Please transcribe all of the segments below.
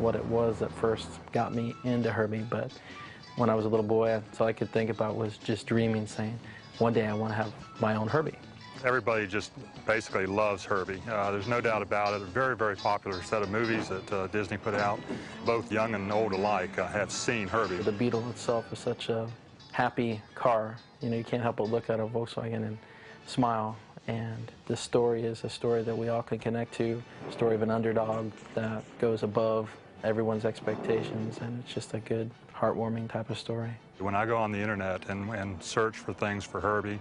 what it was that first got me into Herbie, but when I was a little boy, that's all I could think about was just dreaming, saying, one day I want to have my own Herbie. Everybody just basically loves Herbie. There's no doubt about it. A very, very popular set of movies that Disney put out. Both young and old alike have seen Herbie. The Beetle itself is such a happy car. You know, you can't help but look at a Volkswagen and smile. And this story is a story that we all can connect to, a story of an underdog that goes above everyone's expectations, and it's just a good, heartwarming type of story. When I go on the internet and search for things for Herbie,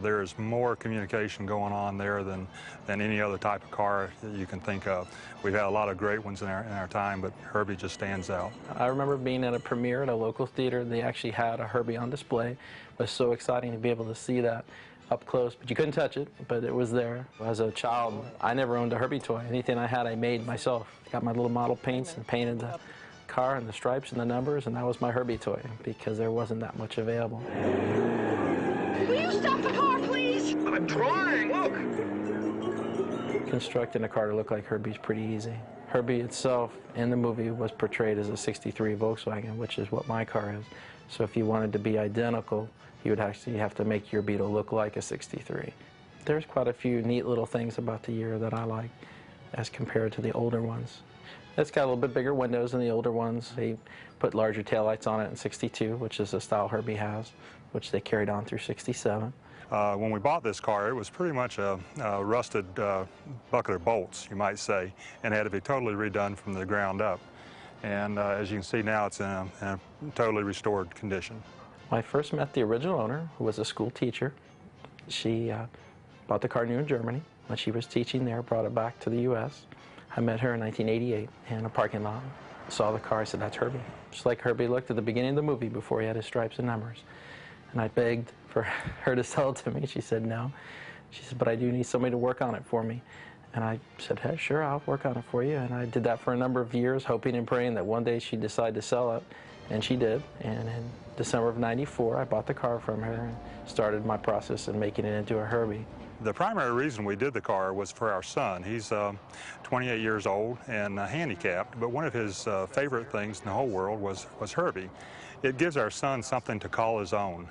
there's more communication going on there than any other type of car that you can think of. We've had a lot of great ones in our time, but Herbie just stands out. I remember being at a premiere at a local theater. They actually had a Herbie on display. It was so exciting to be able to see that up close, but you couldn't touch it, but it was there. As a child, I never owned a Herbie toy. Anything I had, I made myself. Got my little model paints and painted the car and the stripes and the numbers, and that was my Herbie toy because there wasn't that much available. Will you stop the car, please? I'm trying, look! Constructing a car to look like Herbie's pretty easy. Herbie itself in the movie was portrayed as a '63 Volkswagen, which is what my car is. So if you wanted to be identical, you would actually have to make your Beetle look like a '63. There's quite a few neat little things about the year that I like as compared to the older ones. It's got a little bit bigger windows than the older ones. They put larger taillights on it in '62, which is the style Herbie has, which they carried on through '67. When we bought this car, it was pretty much a rusted bucket of bolts, you might say, and had to be totally redone from the ground up. And as you can see now, it's in a totally restored condition. I first met the original owner, who was a school teacher. She bought the car new in Germany. When she was teaching there, brought it back to the U.S. I met her in 1988 in a parking lot. Saw the car, I said, that's Herbie. Just like Herbie looked at the beginning of the movie before he had his stripes and numbers. And I begged for her to sell it to me. She said no. She said, but I do need somebody to work on it for me. And I said, hey, sure, I'll work on it for you. And I did that for a number of years, hoping and praying that one day she'd decide to sell it. And she did. And in December of '94, I bought the car from her and started my process in making it into a Herbie. The primary reason we did the car was for our son. He's 28 years old and handicapped, but one of his favorite things in the whole world was Herbie. It gives our son something to call his own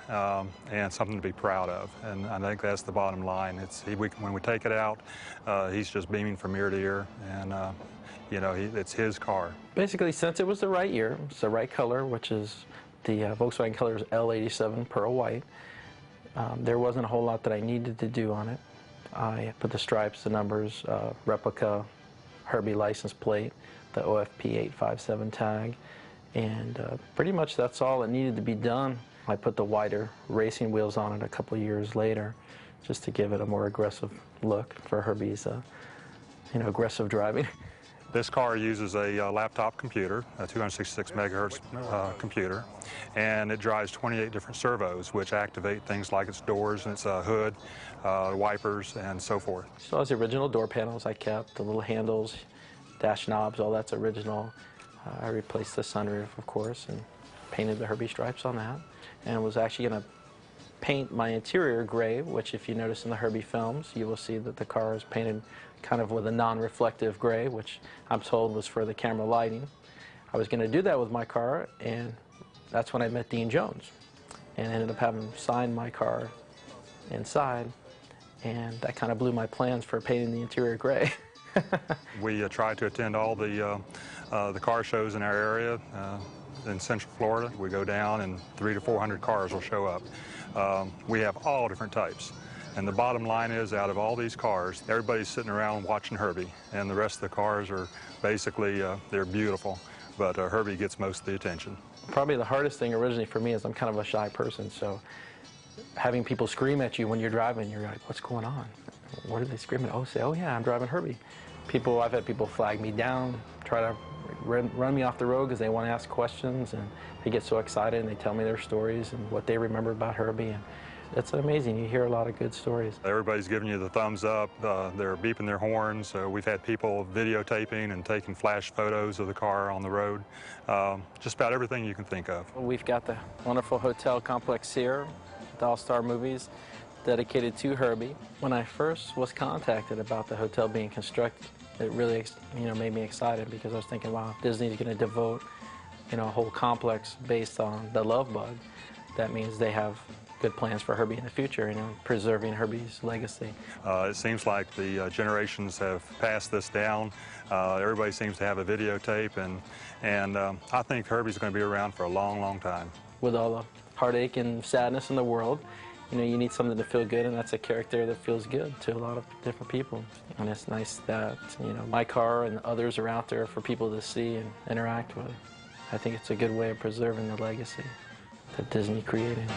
and something to be proud of, and I think that's the bottom line. When we take it out, he's just beaming from ear to ear, and you know, it's his car. Basically, since it was the right year, it's the right color, which is the Volkswagen color is L87 Pearl White. There wasn't a whole lot that I needed to do on it. I put the stripes, the numbers, replica Herbie license plate, the OFP 857 tag, and pretty much that's all that needed to be done. I put the wider racing wheels on it a couple years later just to give it a more aggressive look for Herbie's aggressive driving. This car uses a laptop computer, a 266 megahertz computer, and it drives 28 different servos, which activate things like its doors and its hood, wipers, and so forth. So as the original door panels I kept, the little handles, dash knobs, all that's original. I replaced the sunroof, of course, and painted the Herbie stripes on that, and was actually going to paint my interior gray, which if you notice in the Herbie films, you will see that the car is painted kind of with a non-reflective gray, which I'm told was for the camera lighting. I was going to do that with my car, and that's when I met Dean Jones, and ended up having him sign my car inside, and that kind of blew my plans for painting the interior gray. We try to attend all the car shows in our area. In Central Florida, we go down and 300 to 400 cars will show up. We have all different types. And the bottom line is, out of all these cars, everybody's sitting around watching Herbie, and the rest of the cars are basically, they're beautiful, but Herbie gets most of the attention. Probably the hardest thing originally for me is I'm kind of a shy person, so having people scream at you when you're driving, you're like, what's going on? What are they screaming? Oh, say, oh yeah, I'm driving Herbie. I've had people flag me down, try to run me off the road because they want to ask questions, and they get so excited and they tell me their stories and what they remember about Herbie. And it's amazing. You hear a lot of good stories. Everybody's giving you the thumbs up. They're beeping their horns. We've had people videotaping and taking flash photos of the car on the road. Just about everything you can think of. We've got the wonderful hotel complex here, the All-Star Movies, dedicated to Herbie. When I first was contacted about the hotel being constructed, it really, made me excited because I was thinking, wow, Disney's going to devote, a whole complex based on the Love Bug. That means they have good plans for Herbie in the future, preserving Herbie's legacy. It seems like the generations have passed this down. Everybody seems to have a videotape, and I think Herbie's going to be around for a long, long time. With all the heartache and sadness in the world, you need something to feel good, and that's a character that feels good to a lot of different people. And it's nice that, my car and others are out there for people to see and interact with. I think it's a good way of preserving the legacy that Disney created.